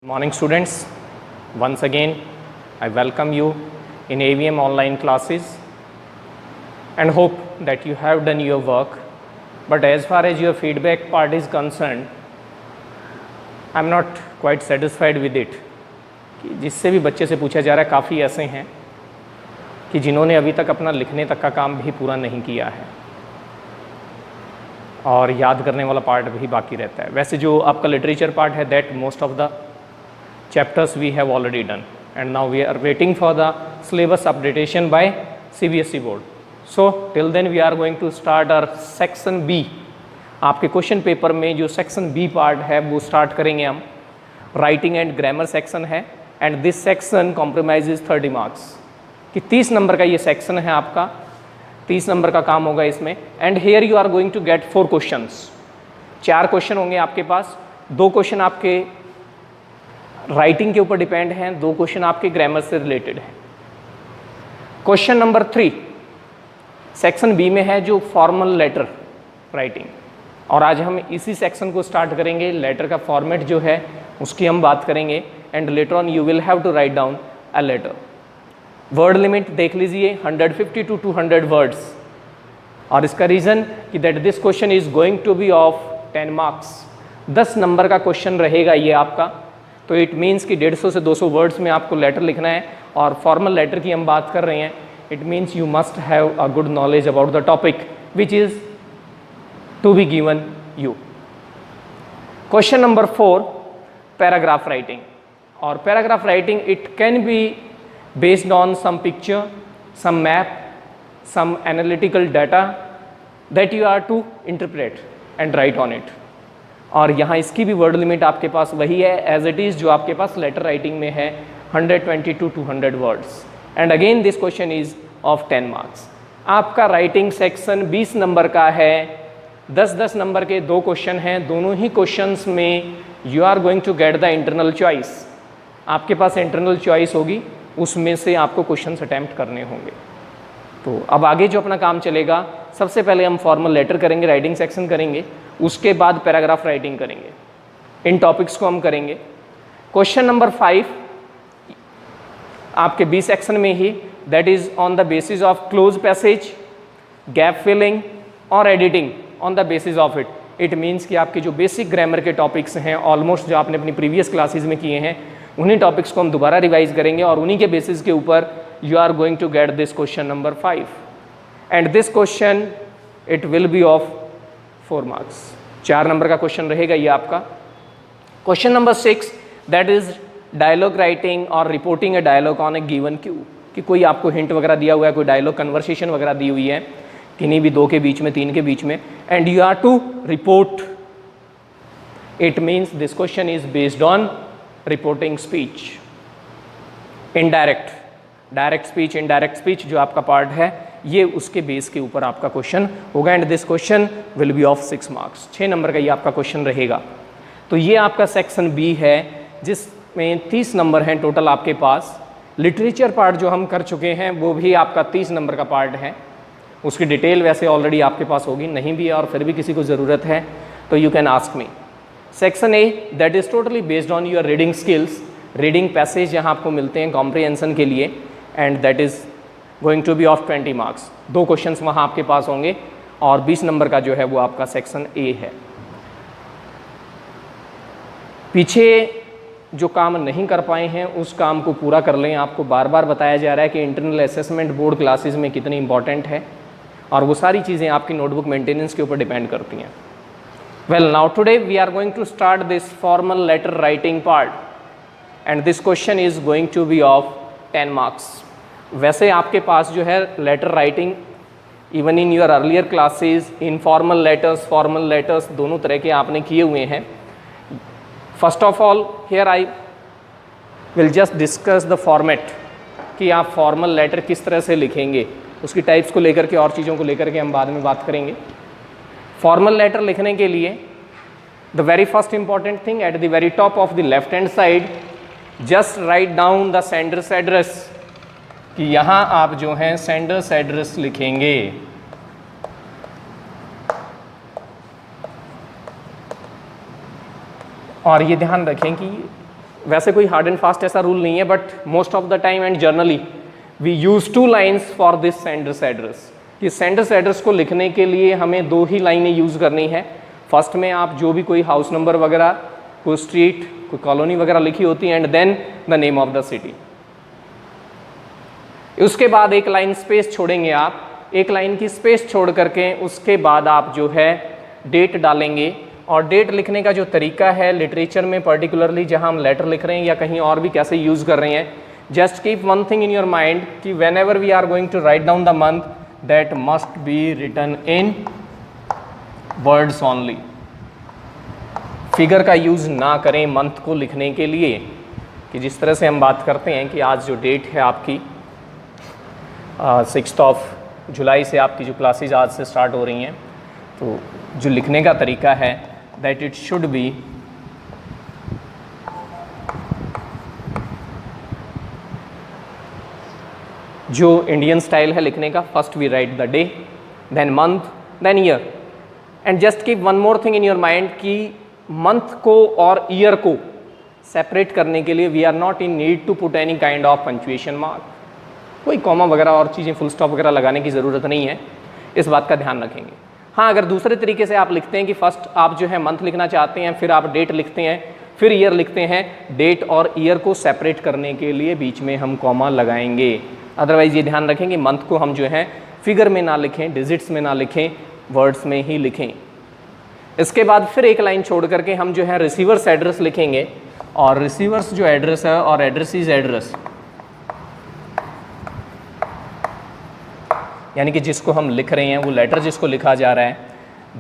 Morning students, once again I welcome you in AVM online classes and hope that you have done your work. But as far as your feedback part is concerned, I am not quite satisfied with it. कि जिससे भी बच्चे से पूछा जा रहा है काफ़ी ऐसे हैं कि जिन्होंने अभी तक अपना लिखने तक का काम भी पूरा नहीं किया है और याद करने वाला पार्ट भी बाकी रहता है। वैसे जो आपका लिटरेचर पार्ट है that most of the chapters we have already done and now we are waiting for the syllabus updatation by CBSE board. So till then we are going to start our section B. आपके question paper में जो section B part है वो start करेंगे हम। Writing and grammar section है and this section compromises 30 marks कि 30 number का ये सेक्शन है आपका, 30 नंबर का काम होगा इसमें। And here you are going to get 4 questions, 4 question होंगे आपके पास। 2 क्वेश्चन आपके राइटिंग के ऊपर डिपेंड हैं, 2 क्वेश्चन आपके ग्रामर से रिलेटेड हैं। क्वेश्चन नंबर 3 सेक्शन बी में है जो फॉर्मल लेटर राइटिंग, और आज हम इसी सेक्शन को स्टार्ट करेंगे। लेटर का फॉर्मेट जो है उसकी हम बात करेंगे and later on you will have to write down a letter. Word limit देख लीजिए 150 to 200 वर्ड्स, और इसका रीज़न कि that this question is going to be of 10 marks. 10 number का क्वेश्चन रहेगा ये आपका, तो इट मीन्स कि 150 से 200 वर्ड्स में आपको लेटर लिखना है। और फॉर्मल लेटर की हम बात कर रहे हैं, it means you must have a good knowledge about the topic which is to be given you. Question number 4 paragraph writing, और paragraph writing it can be based on some picture, some map, some analytical data that you are to interpret and write on it. और यहाँ इसकी भी word limit आपके पास वही है as it is जो आपके पास लेटर राइटिंग में है 120 to 200 words. And again this question is of 10 marks. आपका राइटिंग सेक्शन 20 नंबर का है, 10-10 नंबर के 2 क्वेश्चन हैं। दोनों ही क्वेश्चंस में you are going to get the internal choice. आपके पास इंटरनल चॉइस होगी, उसमें से आपको क्वेश्चन अटैम्प्ट करने होंगे। तो अब आगे जो अपना काम चलेगा, सबसे पहले हम फॉर्मल लेटर करेंगे, राइटिंग सेक्शन करेंगे, उसके बाद पैराग्राफ राइटिंग करेंगे। इन टॉपिक्स को हम करेंगे। क्वेश्चन नंबर 5 आपके बी सेक्शन में ही, that is on the basis of cloze passage, gap filling और editing on the basis of it. It means कि आपके जो बेसिक ग्रामर के टॉपिक्स हैं ऑलमोस्ट जो आपने अपनी प्रीवियस क्लासेज में किए हैं, उन्हीं टॉपिक्स को हम दोबारा रिवाइज करेंगे और उन्हीं के बेसिस के ऊपर you are going to get this question number 5 and this question it will be of 4 marks. 4 number का क्वेश्चन रहेगा ये आपका। Question number 6 that is dialogue writing और reporting a dialogue on a given cue, कि कोई आपको hint वगैरह दिया हुआ है, कोई डायलॉग कन्वर्सेशन वगैरह दी हुई है किन्हीं भी 2 के बीच में, 3 के बीच में, and you are to report. It means this question is based on reporting speech. Indirect, direct speech, indirect speech जो आपका पार्ट है ये उसके बेस के ऊपर आपका क्वेश्चन होगा and this question will be of 6 marks. 6 number का ये आपका क्वेश्चन रहेगा। तो ये आपका सेक्शन बी है जिसमें 30 नंबर हैं टोटल आपके पास। लिटरेचर पार्ट जो हम कर चुके हैं वो भी आपका 30 नंबर का पार्ट है। उसकी डिटेल वैसे ऑलरेडी आपके पास होगी, नहीं भी है और फिर भी किसी को ज़रूरत है तो you can ask me. Section A that is totally based on your reading skills, reading passage यहाँ आपको मिलते हैं कॉम्प्रिहेंशन के लिए and that is going to be of 20 marks. 2 questions वहाँ आपके पास होंगे और 20 नंबर का जो है वो आपका सेक्शन ए है। पीछे जो काम नहीं कर पाए हैं उस काम को पूरा कर लें। आपको बार बार बताया जा रहा है कि इंटरनल असेसमेंट बोर्ड क्लासेस में कितनी इंपॉर्टेंट है और वो सारी चीज़ें आपकी नोटबुक मेंटेनेंस के ऊपर डिपेंड करती हैं। Well now today we are going to start this formal letter writing part and this question is going to be of 10 marks. वैसे आपके पास जो है letter writing even in your earlier classes, informal letters, formal letters, दोनों तरह के आपने किए हुए हैं। First of all here I will just discuss the format कि आप फॉर्मल लेटर किस तरह से लिखेंगे, उसकी टाइप्स को लेकर के और चीज़ों को लेकर के हम बाद में बात करेंगे। फॉर्मल लेटर लिखने के लिए the very first important thing at the very top of the left hand side just right down the Sanders address, कि यहाँ आप जो हैं सेंडर्स एड्रेस लिखेंगे। और ये ध्यान रखें कि वैसे कोई हार्ड एंड फास्ट ऐसा रूल नहीं है, but most of the time and generally we use 2 lines for this sender's address. कि सेंडर्स एड्रेस को लिखने के लिए हमें 2 ही लाइनें यूज़ करनी है। फर्स्ट में आप जो भी कोई हाउस नंबर वगैरह, कोई स्ट्रीट, कोई कॉलोनी वगैरह लिखी होती है, and then the name of the city. उसके बाद एक लाइन स्पेस छोड़ेंगे आप, एक लाइन की स्पेस छोड़ करके उसके बाद आप जो है डेट डालेंगे। और डेट लिखने का जो तरीका है लिटरेचर में पर्टिकुलरली जहां हम लेटर लिख रहे हैं या कहीं और भी कैसे यूज़ कर रहे हैं, just keep one thing in your mind कि whenever we are going to write down the month, that must be written in words only. Figure का यूज़ ना करें मंथ को लिखने के लिए। कि जिस तरह से हम बात करते हैं कि आज जो डेट है आपकी 6 जुलाई से आपकी जो क्लासेज आज से स्टार्ट हो रही हैं, तो जो लिखने का तरीका है दैट इट शुड बी जो इंडियन स्टाइल है लिखने का, first we write the day, then month, then year. And just keep one more thing in your mind कि मंथ को और ईयर को सेपरेट करने के लिए we are not in need to put any kind of punctuation mark. कोई comma वगैरह और चीज़ें फुल स्टॉप वगैरह लगाने की ज़रूरत नहीं है, इस बात का ध्यान रखेंगे। हाँ, अगर दूसरे तरीके से आप लिखते हैं कि फर्स्ट आप जो है मंथ लिखना चाहते हैं, फिर आप डेट लिखते हैं, फिर ईयर लिखते हैं, डेट और ईयर को सेपरेट करने के लिए बीच में हम कॉमा लगाएंगे। अदरवाइज़ ये ध्यान रखें कि मंथ को हम जो है फिगर में ना लिखें, डिजिट्स में ना लिखें, वर्ड्स में ही लिखें। इसके बाद फिर एक लाइन छोड़ करके हम जो है रिसीवर्स एड्रेस लिखेंगे। और रिसीवर्स जो एड्रेस है और एड्रेसीज एड्रेस, यानी कि जिसको हम लिख रहे हैं, वो लेटर जिसको लिखा जा रहा है,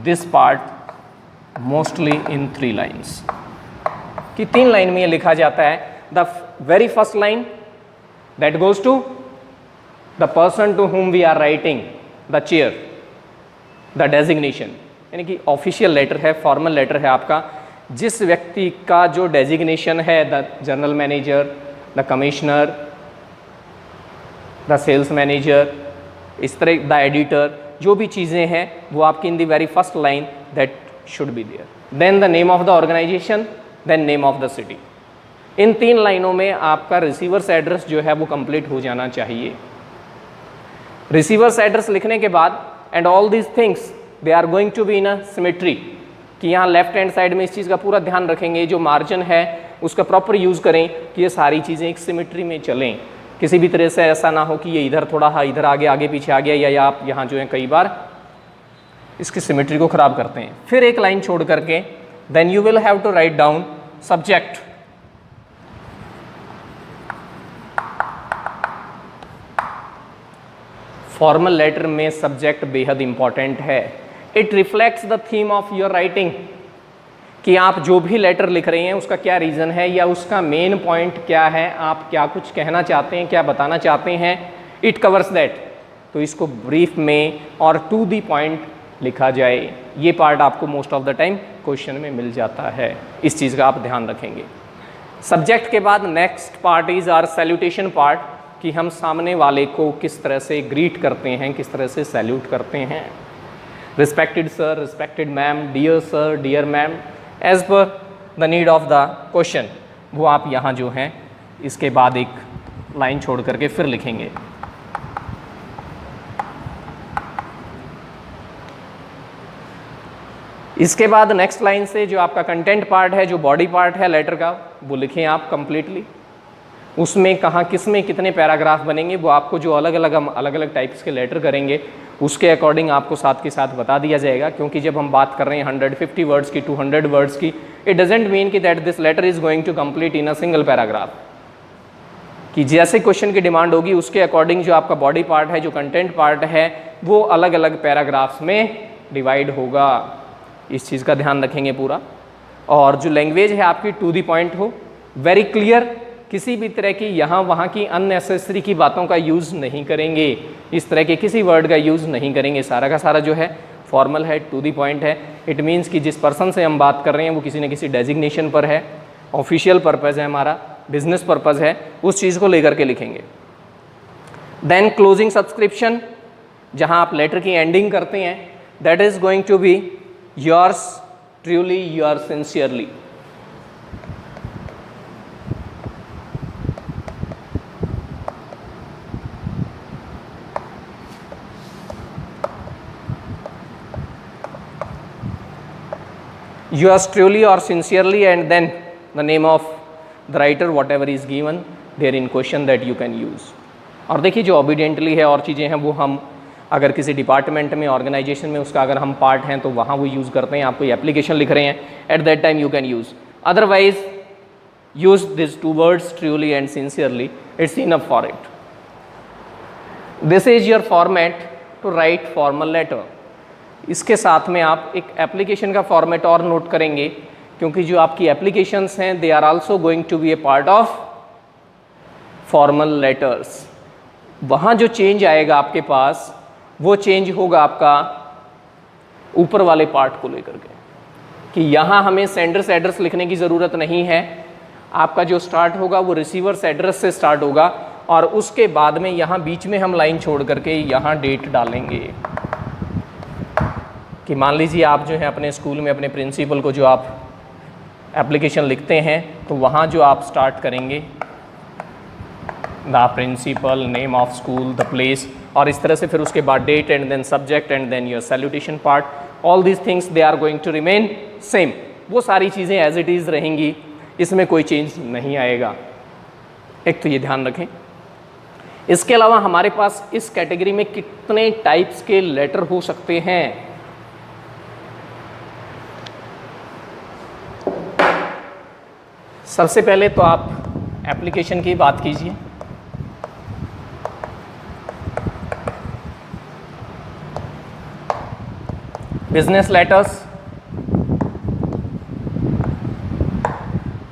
this part mostly in 3 lines. कि 3 लाइन में ये लिखा जाता है। The very first line that goes to the person to whom we are writing, the chair, the designation, यानी कि ऑफिशियल लेटर है, फॉर्मल लेटर है आपका, जिस व्यक्ति का जो डेजिग्नेशन है, the general manager, the commissioner, the sales manager, इस तरह द एडिटर, जो भी चीज़ें हैं वो आपकी in the very first line that should be there. Then the name of the organisation, then name of the city. इन 3 लाइनों में आपका रिसीवर्स एड्रेस जो है वो कंप्लीट हो जाना चाहिए। रिसीवर्स एड्रेस लिखने के बाद and all these things they are going to be in a symmetry. कि यहाँ लेफ्ट हैंड साइड में इस चीज़ का पूरा ध्यान रखेंगे, जो मार्जिन है उसका प्रॉपर यूज़ करें कि ये सारी चीज़ें एक सिमेट्री में चलें। किसी भी तरह से ऐसा ना हो कि ये इधर थोड़ा हाँ इधर आगे पीछे आ गया, या आप यहाँ जो है कई बार इसकी सिमेट्री को ख़राब करते हैं। फिर एक लाइन छोड़ करके then you will have to write down subject. Formal letter में सब्जेक्ट बेहद इंपॉर्टेंट है। It reflects the theme of your writing. कि आप जो भी लेटर लिख रहे हैं उसका क्या रीज़न है या उसका मेन पॉइंट क्या है, आप क्या कुछ कहना चाहते हैं, क्या बताना चाहते हैं। It covers that. तो इसको ब्रीफ में और टू द पॉइंट लिखा जाए। ये पार्ट आपको most of the time question में मिल जाता है, इस चीज़ का आप ध्यान रखेंगे। सब्जेक्ट के बाद next part is are salutation part. कि हम सामने वाले को किस तरह से ग्रीट करते हैं, किस तरह से सैल्यूट करते हैं। Respected sir, respected ma'am, dear sir, dear ma'am, as per the need of the question, वो आप यहाँ जो हैं इसके बाद एक लाइन छोड़ करके फिर लिखेंगे। इसके बाद नेक्स्ट लाइन से जो आपका कंटेंट पार्ट है, जो बॉडी पार्ट है लेटर का, वो लिखें आप कंप्लीटली। उसमें कहाँ किस में कितने पैराग्राफ बनेंगे वो आपको जो अलग अलग टाइप्स के लेटर करेंगे उसके अकॉर्डिंग आपको साथ के साथ बता दिया जाएगा। क्योंकि जब हम बात कर रहे हैं 150 वर्ड्स की, 200 वर्ड्स की, इट डजेंट मीन कि that this letter is going to complete in a single paragraph. कि जैसे क्वेश्चन की डिमांड होगी उसके अकॉर्डिंग जो आपका बॉडी पार्ट है, जो कंटेंट पार्ट है, वो अलग अलग पैराग्राफ्स में डिवाइड होगा। इस चीज़ का ध्यान रखेंगे पूरा। और जो लैंग्वेज है आपकी टू द पॉइंट हो, वेरी क्लियर, किसी भी तरह की यहाँ वहाँ की अननेसेसरी की बातों का यूज़ नहीं करेंगे, इस तरह के किसी वर्ड का यूज़ नहीं करेंगे। सारा का सारा जो है फॉर्मल है, टू द पॉइंट है। इट मीन्स कि जिस पर्सन से हम बात कर रहे हैं वो किसी न किसी डेजिग्नेशन पर है, ऑफिशियल पर्पज़ है, हमारा बिजनेस पर्पज़ है, उस चीज़ को लेकर के लिखेंगे। देन क्लोजिंग सब्सक्रिप्शन, जहाँ आप लेटर की एंडिंग करते हैं, that is going to be yours truly, your sincerely. yours truly or sincerely, and then the name of the writer whatever is given there in question that you can use. और देखिए जो obediently है और चीज़ें हैं वो हम अगर किसी डिपार्टमेंट में ऑर्गेनाइजेशन में उसका अगर हम पार्ट हैं तो वहाँ वो यूज़ करते हैं. आप कोई एप्लीकेशन लिख रहे हैं at that time you can use. Otherwise use these two words truly and sincerely, it's enough for it. This is your format to write formal letter. इसके साथ में आप एक एप्लीकेशन का फॉर्मेट और नोट करेंगे क्योंकि जो आपकी एप्लीकेशंस हैं they are also going to be a part of formal letters. वहाँ जो चेंज आएगा आपके पास वो चेंज होगा आपका ऊपर वाले पार्ट को लेकर के कि यहाँ हमें सेंडर्स एड्रेस लिखने की ज़रूरत नहीं है. आपका जो स्टार्ट होगा वो रिसीवर्स एड्रेस से स्टार्ट होगा और उसके बाद में यहाँ बीच में हम लाइन छोड़ करके यहाँ डेट डालेंगे कि मान लीजिए आप जो है अपने स्कूल में अपने प्रिंसिपल को जो आप एप्लीकेशन लिखते हैं तो वहाँ जो आप स्टार्ट करेंगे the principal, name of school, the place, और इस तरह से फिर उसके बाद date and then subject and then your salutation part. All these things they are going to remain same. वो सारी चीज़ें एज इट इज़ रहेंगी, इसमें कोई चेंज नहीं आएगा. एक तो ये ध्यान रखें. इसके अलावा हमारे पास इस कैटेगरी में कितने टाइप्स के लेटर हो सकते हैं. सबसे पहले तो आप एप्लीकेशन की बात कीजिए. बिजनेस लेटर्स,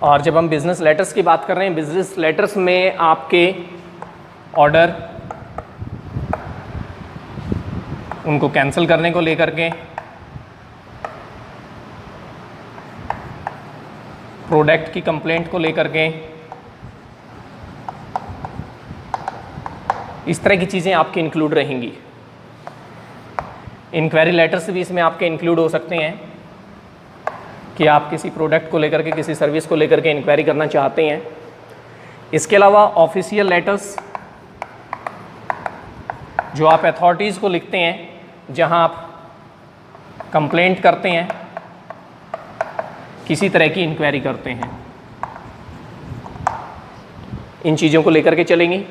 और जब हम बिज़नेस लेटर्स की बात कर रहे हैं बिज़नेस लेटर्स में आपके ऑर्डर उनको कैंसिल करने को लेकर के, प्रोडक्ट की कंप्लेंट को लेकर के, इस तरह की चीज़ें आपकी इंक्लूड रहेंगी. इंक्वायरी लेटर्स भी इसमें आपके इंक्लूड हो सकते हैं कि आप किसी प्रोडक्ट को लेकर के किसी सर्विस को लेकर के इंक्वायरी करना चाहते हैं. इसके अलावा ऑफिशियल लेटर्स जो आप अथॉरिटीज़ को लिखते हैं जहां आप कंप्लेंट करते हैं, किसी तरह की इंक्वायरी करते हैं, इन चीज़ों को लेकर के चलेंगी.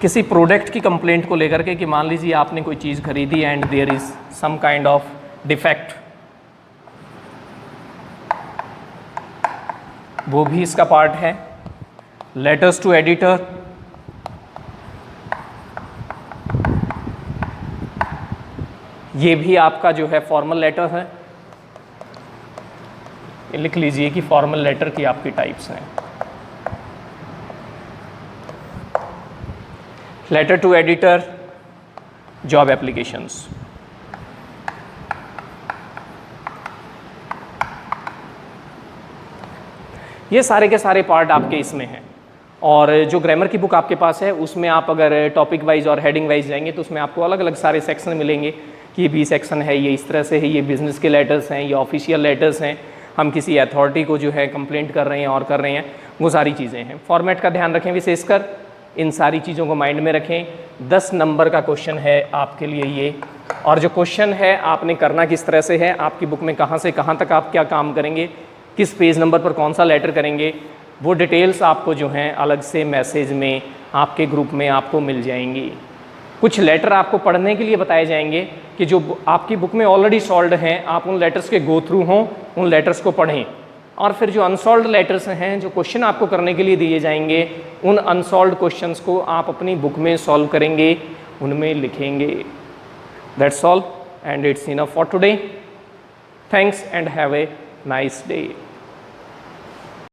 किसी प्रोडक्ट की कंप्लेंट को लेकर के कि मान लीजिए आपने कोई चीज़ खरीदी and there is some kind of defect, वो भी इसका पार्ट है. लेटर्स टू एडिटर, ये भी आपका जो है फॉर्मल लेटर है. लिख लीजिए कि फॉर्मल लेटर की आपकी टाइप्स हैं. Letter to editor, job applications. ये सारे के सारे पार्ट आपके इसमें हैं. और जो ग्रामर की बुक आपके पास है उसमें आप अगर टॉपिक वाइज और हेडिंग वाइज जाएंगे तो उसमें आपको अलग अलग सारे सेक्शन मिलेंगे कि ये बी सेक्शन है, ये इस तरह से है, ये बिजनेस के लेटर्स हैं, ये ऑफिशियल लेटर्स हैं, हम किसी अथॉरिटी को जो है कंप्लेंट कर रहे हैं और कर रहे हैं, वो सारी चीज़ें हैं. फॉर्मेट का ध्यान रखें विशेषकर, इन सारी चीज़ों को माइंड में रखें. 10 नंबर का क्वेश्चन है आपके लिए ये. और जो क्वेश्चन है आपने करना किस तरह से है, आपकी बुक में कहाँ से कहाँ तक आप क्या काम करेंगे, किस पेज नंबर पर कौन सा लेटर करेंगे, वो डिटेल्स आपको जो हैं अलग से मैसेज में आपके ग्रुप में आपको मिल जाएंगी. कुछ लेटर आपको पढ़ने के लिए बताए जाएंगे कि जो आपकी बुक में ऑलरेडी सॉल्व्ड हैं, आप उन लेटर्स के गो थ्रू हों, उन लेटर्स को पढ़ें. और फिर जो अनसॉल्व्ड लेटर्स हैं, जो क्वेश्चन आपको करने के लिए दिए जाएंगे, उन अनसॉल्व्ड क्वेश्चंस को आप अपनी बुक में सॉल्व करेंगे, उनमें लिखेंगे. That's all and it's enough for today. Thanks and have a nice day.